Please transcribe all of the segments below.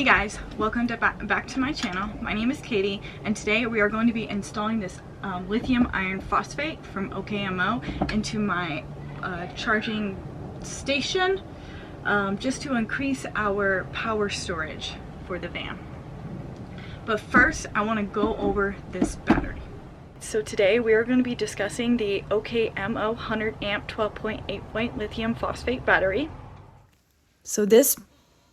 guys, welcome back to my channel. My name is Katie, and today we are going to be installing this lithium iron phosphate from OKMO into my charging station, just to increase our power storage for the van. But first, I want to go over this battery. So today we are going to be discussing the OKMO 100 amp 12.8 point lithium phosphate battery. So this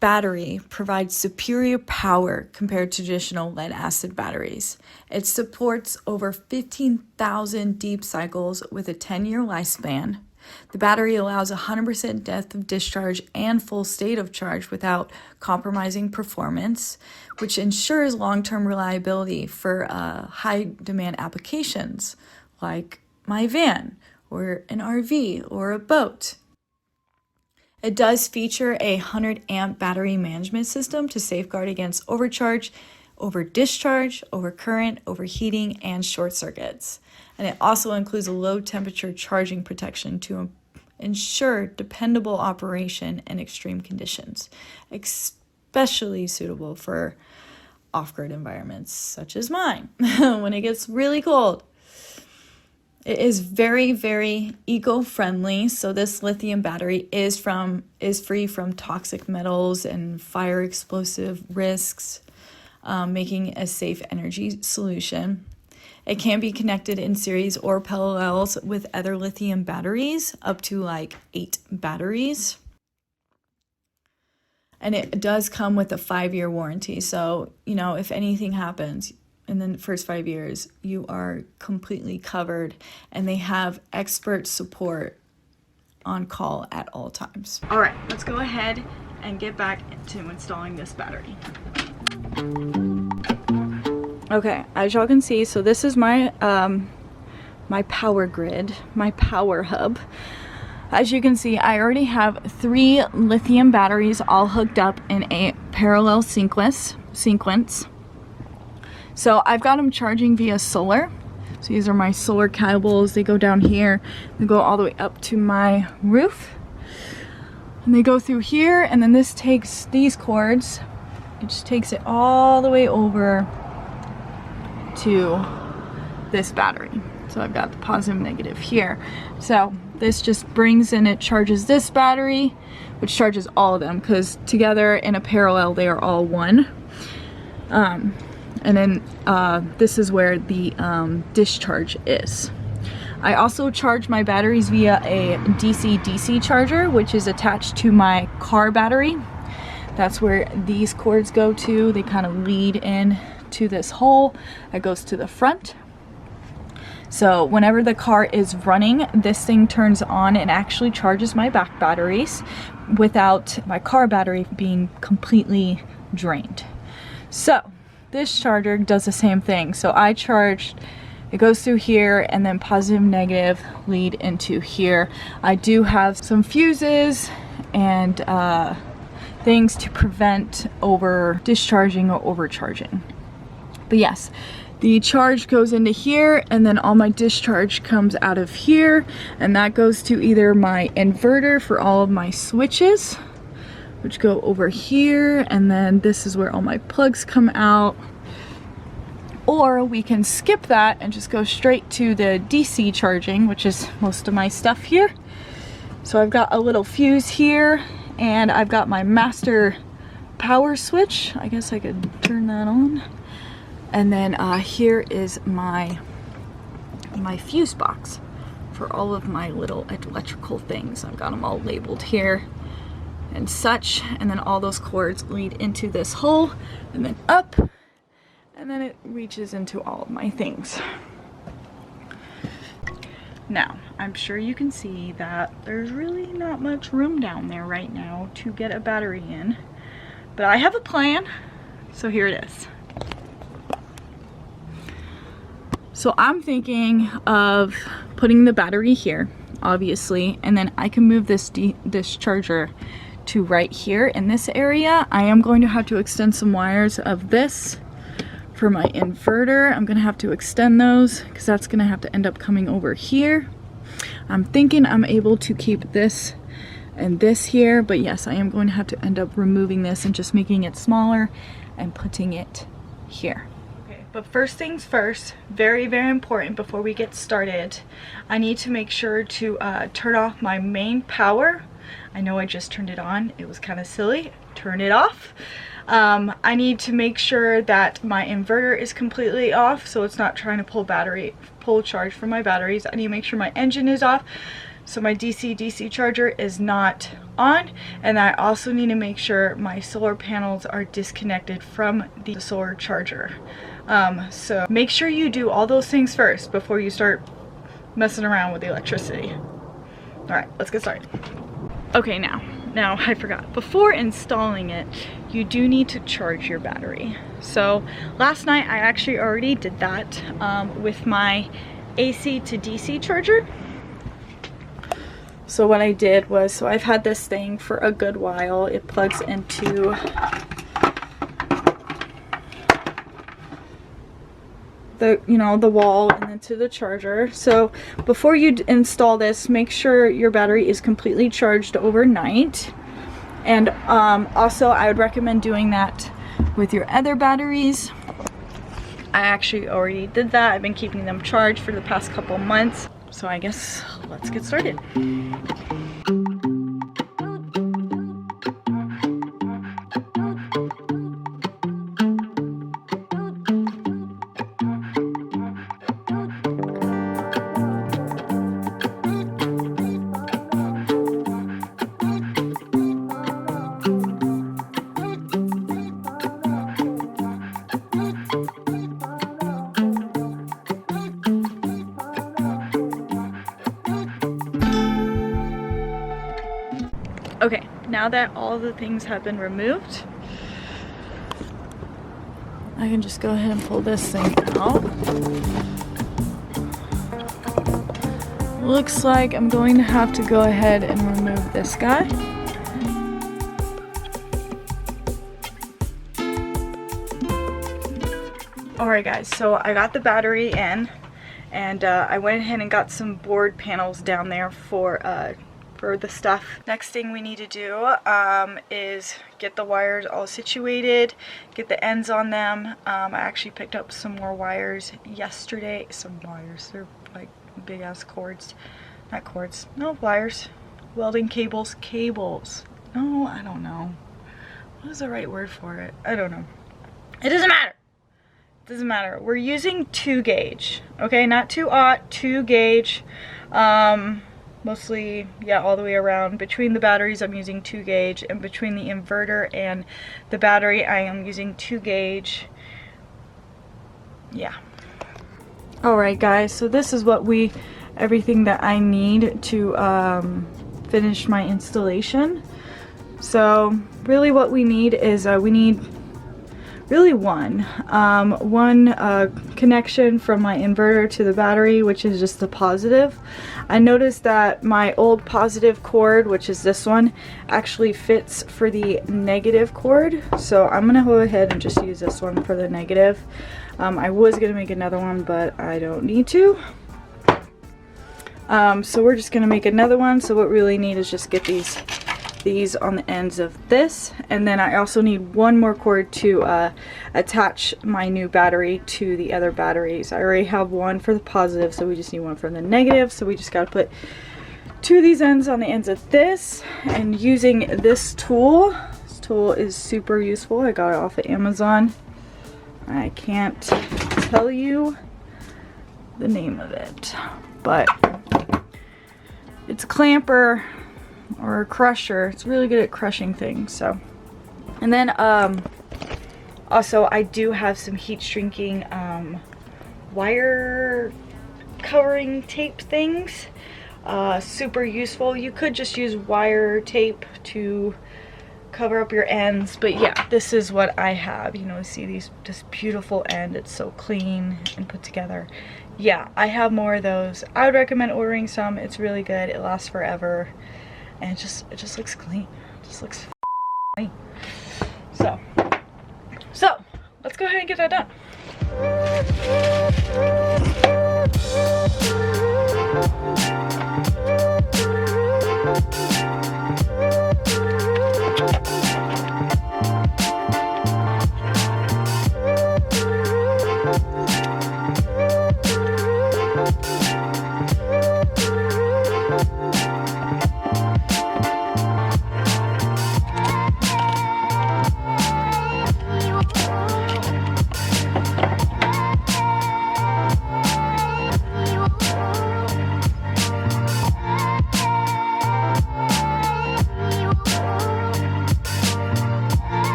battery provides superior power compared to traditional lead acid batteries. It supports over 15,000 deep cycles with a 10-year lifespan. The battery allows 100% depth of discharge and full state of charge without compromising performance, which ensures long-term reliability for high demand applications like my van or an RV or a boat. It does feature a 100 amp battery management system to safeguard against overcharge, over discharge, overcurrent, overheating, and short circuits. And it also includes a low temperature charging protection to ensure dependable operation in extreme conditions, especially suitable for off-grid environments such as mine when it gets really cold. It is very, very eco-friendly. So this lithium battery is free from toxic metals and fire explosive risks, making a safe energy solution. It can be connected in series or parallels with other lithium batteries, up to like 8 batteries. And it does come with a 5-year warranty. So, you know, if anything happens in the first 5 years, you are completely covered, and they have expert support on call at all times. All right, let's go ahead and get back to installing this battery. Okay, as y'all can see, so this is my my power grid, my power hub. As you can see, I already have 3 lithium batteries all hooked up in a parallel sequence. So I've got them charging via solar. So these are my solar cables. They go down here, they go all the way up to my roof, and they go through here, and then this takes these cords, it just takes it all the way over to this battery. So I've got the positive and negative here. So this just brings in, it charges this battery, which charges all of them, because together in a parallel they are all one. And then this is where the discharge is. I also charge my batteries via a DC-DC charger, which is attached to my car battery. That's where these cords go to. They kind of lead in to this hole that goes to the front. So whenever the car is running, this thing turns on and actually charges my back batteries without my car battery being completely drained. So this charger does the same thing. So I charged, it goes through here, and then positive and negative lead into here. I do have some fuses and things to prevent over discharging or overcharging. But yes, the charge goes into here, and then all my discharge comes out of here, and that goes to either my inverter for all of my switches, which go over here, and then this is where all my plugs come out. Or we can skip that and just go straight to the DC charging, which is most of my stuff here. So I've got a little fuse here, and I've got my master power switch. I guess I could turn that on. And then here is my fuse box for all of my little electrical things. I've got them all labeled here and such, and then all those cords lead into this hole and then up, and then it reaches into all of my things. Now, I'm sure you can see that there's really not much room down there right now to get a battery in, but I have a plan, so here it is. So I'm thinking of putting the battery here, obviously, and then I can move this charger to right here in this area. I am going to have to extend some wires of this for my inverter. I'm gonna have to extend those because that's gonna have to end up coming over here. I'm thinking I'm able to keep this and this here, but yes, I am going to have to end up removing this and just making it smaller and putting it here. Okay, but first things first, very, very important before we get started, I need to make sure to turn off my main power. I know I just turned it on, it was kind of silly. Turn it off. I need to make sure that my inverter is completely off, so it's not trying to pull charge from my batteries. I need to make sure my engine is off, so my DC charger is not on, and I also need to make sure my solar panels are disconnected from the solar charger. So make sure you do all those things first before you start messing around with the electricity. All right, let's get started. Okay, now I forgot. Before installing it, you do need to charge your battery. So last night I actually already did that with my AC to DC charger. So what I did was, so I've had this thing for a good while. It plugs into the wall and then to the charger. So before you install this, make sure your battery is completely charged overnight. And also I would recommend doing that with your other batteries. I actually already did that. I've been keeping them charged for the past couple months. So I guess let's get started. Okay, now that all the things have been removed, I can just go ahead and pull this thing out. Looks like I'm going to have to go ahead and remove this guy. Alright guys, so I got the battery in, and I went ahead and got some board panels down there for the stuff. Next thing we need to do is get the wires all situated, get the ends on them. I actually picked up some more wires yesterday. Some wires, they're like big ass cords. Not cords, no, wires. Welding cables. No, I don't know. What is the right word for it? I don't know. It doesn't matter. It doesn't matter. We're using 2 gauge. Okay, not 2/0, 2 gauge. Mostly, yeah, all the way around. Between the batteries, I'm using 2 gauge, and between the inverter and the battery, I am using 2 gauge. Yeah. Alright guys, so this is everything that I need to finish my installation. So really what we need is, we need really one connection from my inverter to the battery, which is just the positive. I noticed that my old positive cord, which is this one, actually fits for the negative cord, so I'm gonna go ahead and just use this one for the negative. I was gonna make another one, but I don't need to. So we're just gonna make another one. So what we really need is just get these on the ends of this, and then I also need one more cord to attach my new battery to the other batteries. I already have one for the positive, so we just need one for the negative. So we just got to put 2 of these ends on the ends of this, and using this tool. This tool is super useful. I got it off of Amazon. I can't tell you the name of it, but it's a clamper or a crusher. It's really good at crushing things. So, and then also I do have some heat shrinking wire covering tape things. Super useful. You could just use wire tape to cover up your ends, but yeah, this is what I have. You know, see this beautiful end. It's so clean and put together. Yeah, I have more of those. I would recommend ordering some. It's really good. It lasts forever. And it just looks clean. It just looks clean. So let's go ahead and get that done.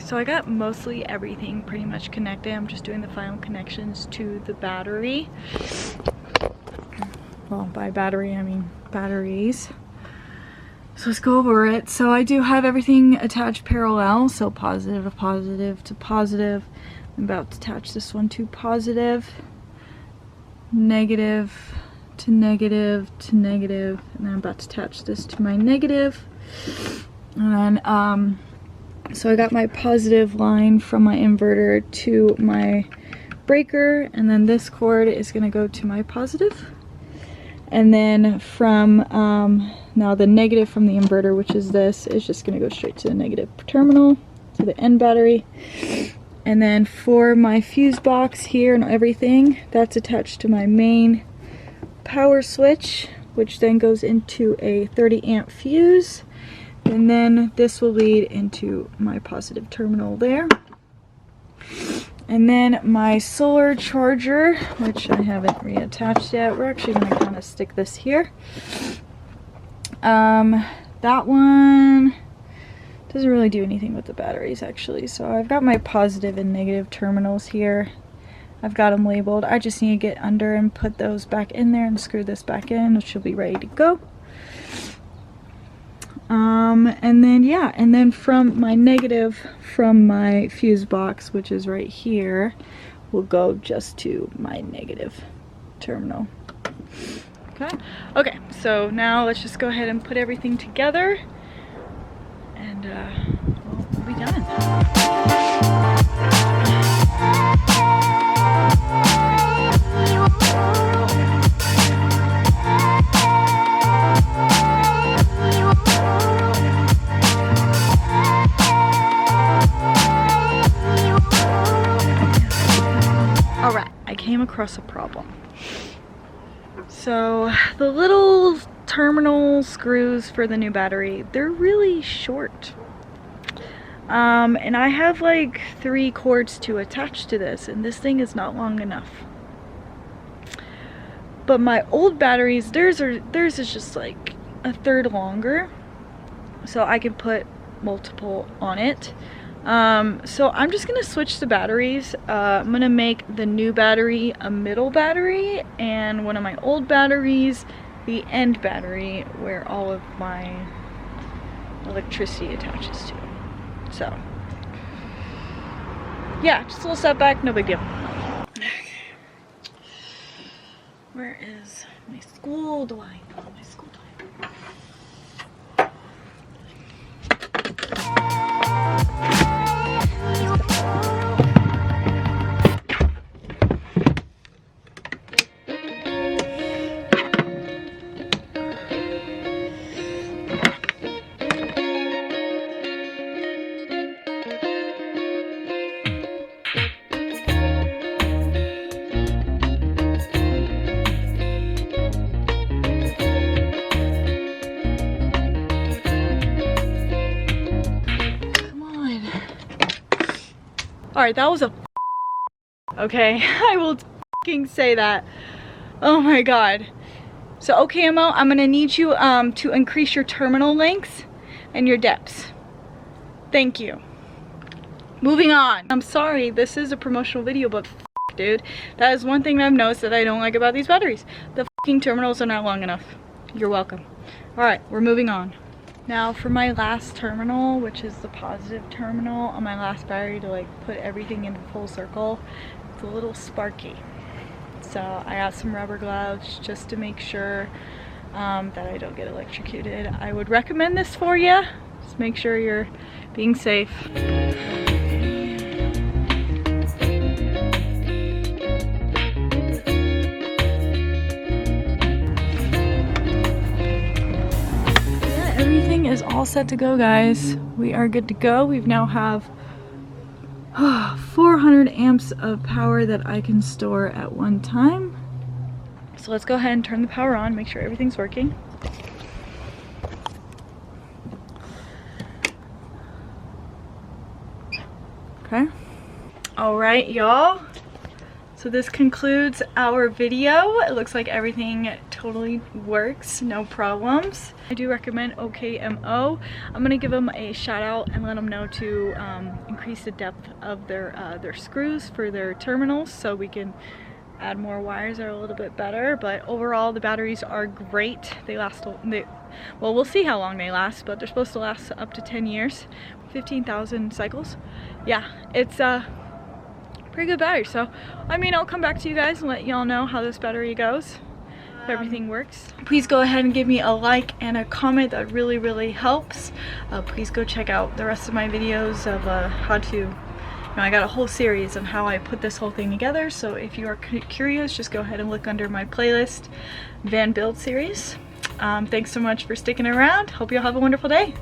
so I got mostly everything pretty much connected. I'm just doing the final connections to the battery. Well, by battery I mean batteries. So let's go over it. So I do have everything attached parallel, so positive to positive to positive. I'm about to attach this one to positive, negative to negative to negative, and then I'm about to attach this to my negative. And then so I got my positive line from my inverter to my breaker, and then this cord is going to go to my positive. And then from now the negative from the inverter, which is this, is just going to go straight to the negative terminal, to the end battery. And then for my fuse box here and everything, that's attached to my main power switch, which then goes into a 30 amp fuse. And then this will lead into my positive terminal there. And then my solar charger, which I haven't reattached yet. We're actually going to kind of stick this here. That one doesn't really do anything with the batteries actually. So I've got my positive and negative terminals here. I've got them labeled. I just need to get under and put those back in there and screw this back in, which will be ready to go. And then yeah, and then from my negative from my fuse box, which is right here, will go just to my negative terminal. Okay, so now let's just go ahead and put everything together, and we'll be done. Alright, I came across a problem. So the little terminal screws for the new battery, they're really short. And I have like 3 cords to attach to this, and this thing is not long enough. But my old batteries, theirs is just like a third longer, so I can put multiple on it. So I'm just gonna switch the batteries. I'm gonna make the new battery a middle battery, and one of my old batteries the end battery where all of my electricity attaches to. So yeah, just a little setback, no big deal. Where is my school line? Oh, my school line. Alright, that was a okay, I will fucking say that. Oh my god. So OKMO, I'm gonna need you to increase your terminal lengths and your depths. Thank you. Moving on. I'm sorry, this is a promotional video, but dude, that is one thing I've noticed that I don't like about these batteries. The fucking terminals are not long enough. You're welcome. Alright, we're moving on. Now for my last terminal, which is the positive terminal on my last battery to like put everything into full circle, it's a little sparky. So I got some rubber gloves just to make sure that I don't get electrocuted. I would recommend this for you. Just make sure you're being safe. Everything is all set to go, guys. We are good to go. We now have 400 amps of power that I can store at one time. So let's go ahead and turn the power on, make sure everything's working. Okay. All right, y'all. So this concludes our video. It looks like everything totally works, no problems. I do recommend OKMO. I'm gonna give them a shout out and let them know to increase the depth of their screws for their terminals so we can add more wires that are a little bit better. But overall, the batteries are great. They last, well, we'll see how long they last, but they're supposed to last up to 10 years. 15,000 cycles. Yeah, it's pretty good battery. So I mean, I'll come back to you guys and let y'all know how this battery goes, if everything works. Please go ahead and give me a like and a comment. That really helps. Please go check out the rest of my videos of how to, I got a whole series on how I put this whole thing together. So if you are curious, just go ahead and look under my playlist, Van Build series. Thanks so much for sticking around. Hope you'll have a wonderful day.